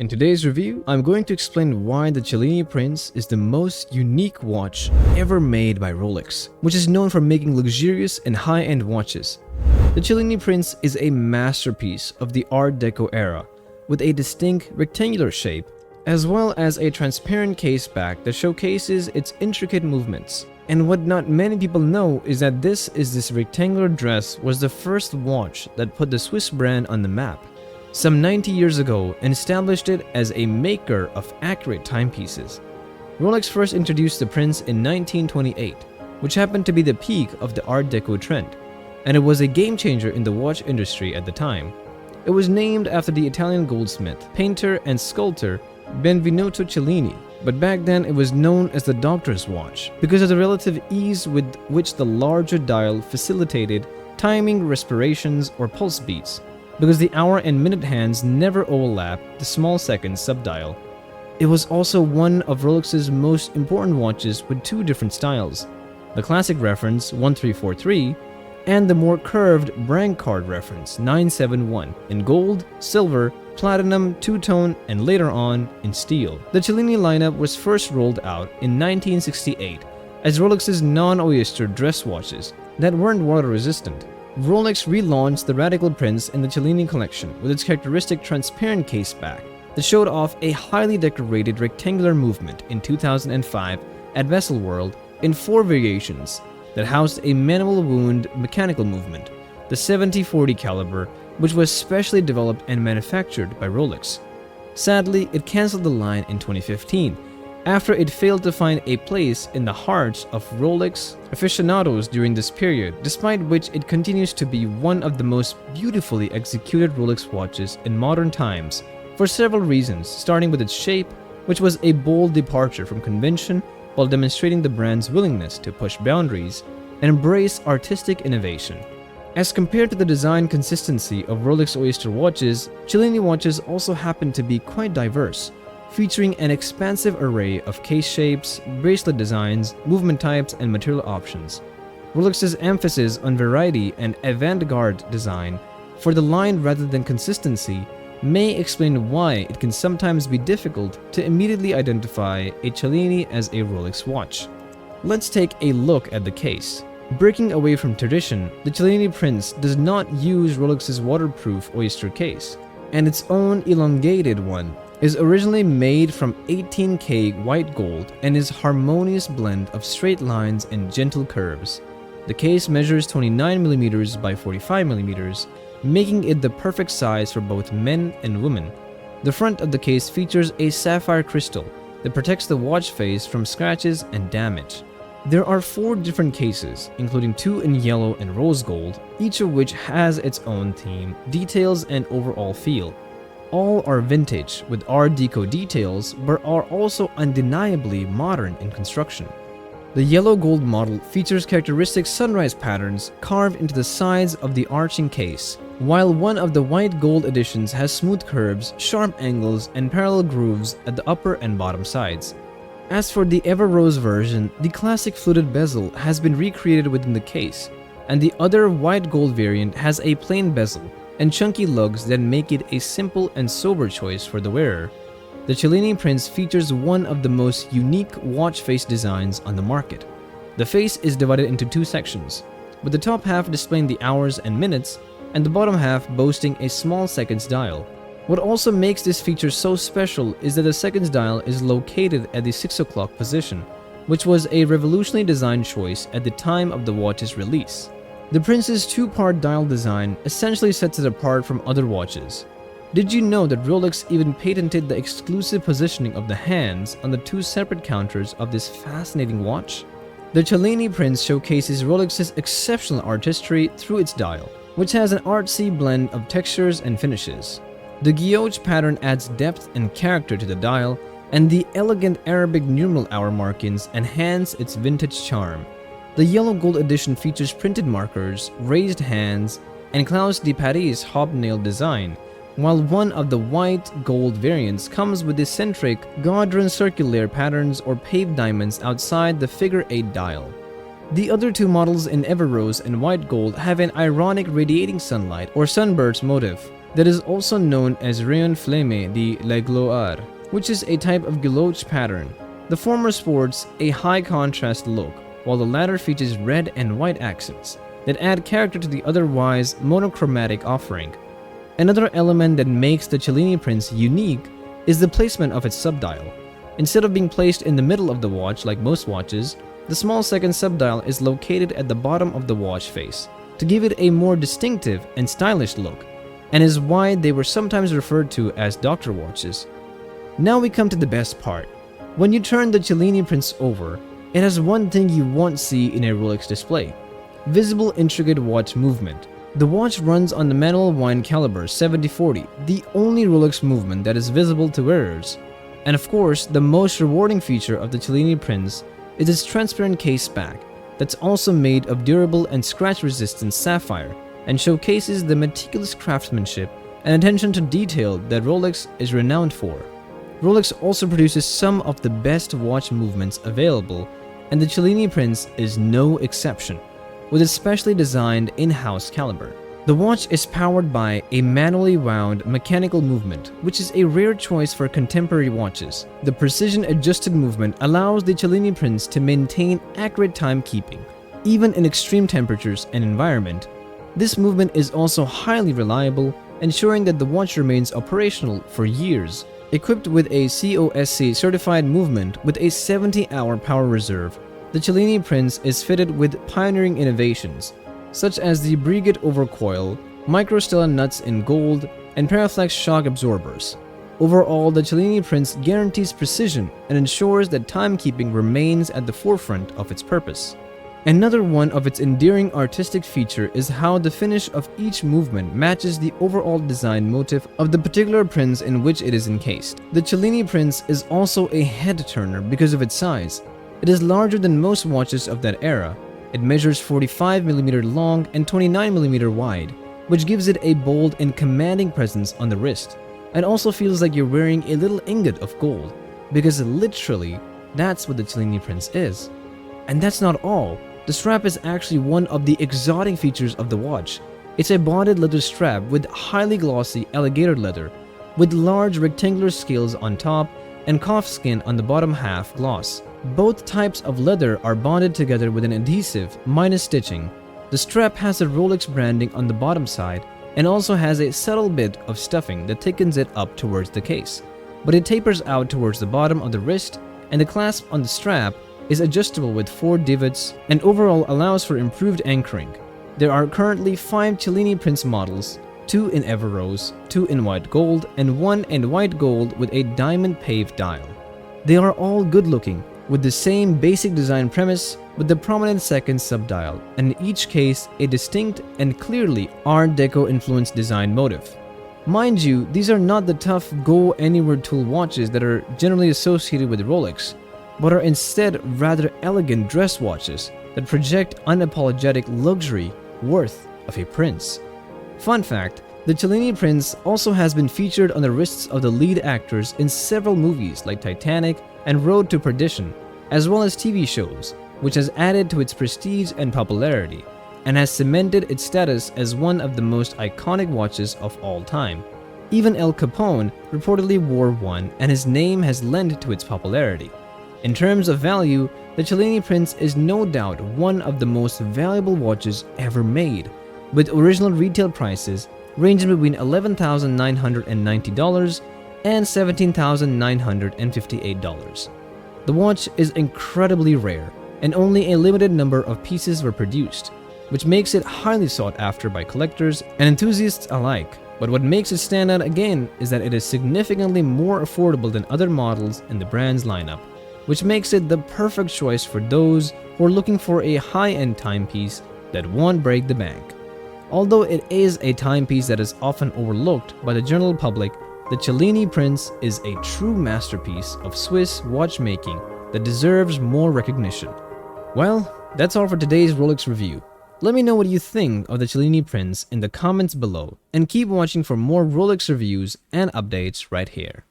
In today's review, I'm going to explain why the Cellini Prince is the most unique watch ever made by Rolex, which is known for making luxurious and high-end watches. The Cellini Prince is a masterpiece of the Art Deco era, with a distinct rectangular shape, as well as a transparent case back that showcases its intricate movements. And what not many people know is that this rectangular dress was the first watch that put the Swiss brand on the map some 90 years ago and established it as a maker of accurate timepieces. Rolex first introduced the Prince in 1928, which happened to be the peak of the Art Deco trend, and it was a game changer in the watch industry at the time. It was named after the Italian goldsmith, painter, and sculptor Benvenuto Cellini, but back then it was known as the doctor's watch because of the relative ease with which the larger dial facilitated timing respirations or pulse beats, because the hour and minute hands never overlapped the small second subdial. It was also one of Rolex's most important watches with two different styles, the classic reference 1343 and the more curved Brancard reference 971 in gold, silver, platinum, two-tone, and later on in steel. The Cellini lineup was first rolled out in 1968 as Rolex's non-oyster dress watches that weren't water-resistant. Rolex relaunched the Radical Prince in the Cellini collection with its characteristic transparent case back that showed off a highly decorated rectangular movement in 2005 at Vessel World in 4 variations that housed a manual wound mechanical movement, the 70-40 caliber, which was specially developed and manufactured by Rolex. Sadly, it cancelled the line in 2015 after it failed to find a place in the hearts of Rolex aficionados during this period, despite which it continues to be one of the most beautifully executed Rolex watches in modern times for several reasons, starting with its shape, which was a bold departure from convention while demonstrating the brand's willingness to push boundaries and embrace artistic innovation. As compared to the design consistency of Rolex Oyster watches, Cellini watches also happen to be quite diverse, featuring an expansive array of case shapes, bracelet designs, movement types, and material options. Rolex's emphasis on variety and avant-garde design for the line rather than consistency may explain why it can sometimes be difficult to immediately identify a Cellini as a Rolex watch. Let's take a look at the case. Breaking away from tradition, the Cellini Prince does not use Rolex's waterproof oyster case, and its own elongated one is originally made from 18K white gold and is a harmonious blend of straight lines and gentle curves. The case measures 29mm by 45mm, making it the perfect size for both men and women. The front of the case features a sapphire crystal that protects the watch face from scratches and damage. There are 4 different cases, including 2 in yellow and rose gold, each of which has its own theme, details, and overall feel. All are vintage with Art Deco details, but are also undeniably modern in construction. The yellow gold model features characteristic sunrise patterns carved into the sides of the arching case, while one of the white gold editions has smooth curves, sharp angles, and parallel grooves at the upper and bottom sides. As for the Ever Rose version, the classic fluted bezel has been recreated within the case, and the other white gold variant has a plain bezel and chunky lugs that make it a simple and sober choice for the wearer. The Cellini Prince features one of the most unique watch face designs on the market. The face is divided into 2 sections, with the top half displaying the hours and minutes, and the bottom half boasting a small seconds dial. What also makes this feature so special is that the seconds dial is located at the 6 o'clock position, which was a revolutionary design choice at the time of the watch's release. The Prince's 2-part dial design essentially sets it apart from other watches. Did you know that Rolex even patented the exclusive positioning of the hands on the 2 separate counters of this fascinating watch? The Cellini Prince showcases Rolex's exceptional artistry through its dial, which has an artsy blend of textures and finishes. The guilloche pattern adds depth and character to the dial, and the elegant Arabic numeral hour markings enhance its vintage charm. The yellow gold edition features printed markers, raised hands, and Claus de Paris hobnail design, while one of the white gold variants comes with eccentric Gaudron circular patterns or paved diamonds outside the figure 8 dial. The other 2 models in Ever Rose and white gold have an ironic radiating sunlight or sunburst motif, that is also known as rayon flamme de la gloire, which is a type of guilloche pattern. The former sports a high contrast look, while the latter features red and white accents that add character to the otherwise monochromatic offering. Another element that makes the Cellini Prince unique is the placement of its subdial. Instead of being placed in the middle of the watch like most watches, the small second subdial is located at the bottom of the watch face to give it a more distinctive and stylish look, and is why they were sometimes referred to as doctor watches. Now we come to the best part. When you turn the Cellini Prince over, it has one thing you won't see in a Rolex display: visible intricate watch movement. The watch runs on the manual wind caliber 7040, the only Rolex movement that is visible to wearers. And of course, the most rewarding feature of the Cellini Prince is its transparent case back that's also made of durable and scratch-resistant sapphire and showcases the meticulous craftsmanship and attention to detail that Rolex is renowned for. Rolex also produces some of the best watch movements available, and the Cellini Prince is no exception, with its specially designed in-house caliber. The watch is powered by a manually wound mechanical movement, which is a rare choice for contemporary watches. The precision-adjusted movement allows the Cellini Prince to maintain accurate timekeeping, even in extreme temperatures and environment. This movement is also highly reliable, ensuring that the watch remains operational for years. Equipped with a COSC certified movement with a 70-hour power reserve, the Cellini Prince is fitted with pioneering innovations, such as the Breguet overcoil, micro-Stella nuts in gold, and Paraflex shock absorbers. Overall, the Cellini Prince guarantees precision and ensures that timekeeping remains at the forefront of its purpose. Another one of its endearing artistic feature is how the finish of each movement matches the overall design motif of the particular prince in which it is encased. The Cellini Prince is also a head-turner because of its size. It is larger than most watches of that era. It measures 45mm long and 29mm wide, which gives it a bold and commanding presence on the wrist, and also feels like you're wearing a little ingot of gold, because literally, that's what the Cellini Prince is. And that's not all. The strap is actually one of the exotic features of the watch. It's a bonded leather strap with highly glossy alligator leather, with large rectangular scales on top and calf skin on the bottom half gloss. Both types of leather are bonded together with an adhesive minus stitching. The strap has a Rolex branding on the bottom side and also has a subtle bit of stuffing that thickens it up towards the case, but it tapers out towards the bottom of the wrist, and the clasp on the strap is adjustable with 4 divots and overall allows for improved anchoring. There are currently 5 Cellini Prince models, 2 in Everrose, 2 in white gold, and 1 in white gold with a diamond paved dial. They are all good looking, with the same basic design premise with the prominent second subdial, and in each case a distinct and clearly Art Deco influenced design motif. Mind you, these are not the tough go-anywhere tool watches that are generally associated with Rolex, but are instead rather elegant dress watches that project unapologetic luxury worth of a prince. Fun fact, the Cellini Prince also has been featured on the wrists of the lead actors in several movies like Titanic and Road to Perdition, as well as TV shows, which has added to its prestige and popularity, and has cemented its status as one of the most iconic watches of all time. Even Al Capone reportedly wore one, and his name has lent to its popularity. In terms of value, the Cellini Prince is no doubt one of the most valuable watches ever made, with original retail prices ranging between $11,990 and $17,958. The watch is incredibly rare, and only a limited number of pieces were produced, which makes it highly sought after by collectors and enthusiasts alike. But what makes it stand out again is that it is significantly more affordable than other models in the brand's lineup, which makes it the perfect choice for those who are looking for a high-end timepiece that won't break the bank. Although it is a timepiece that is often overlooked by the general public, the Cellini Prince is a true masterpiece of Swiss watchmaking that deserves more recognition. Well, that's all for today's Rolex review. Let me know what you think of the Cellini Prince in the comments below, and keep watching for more Rolex reviews and updates right here.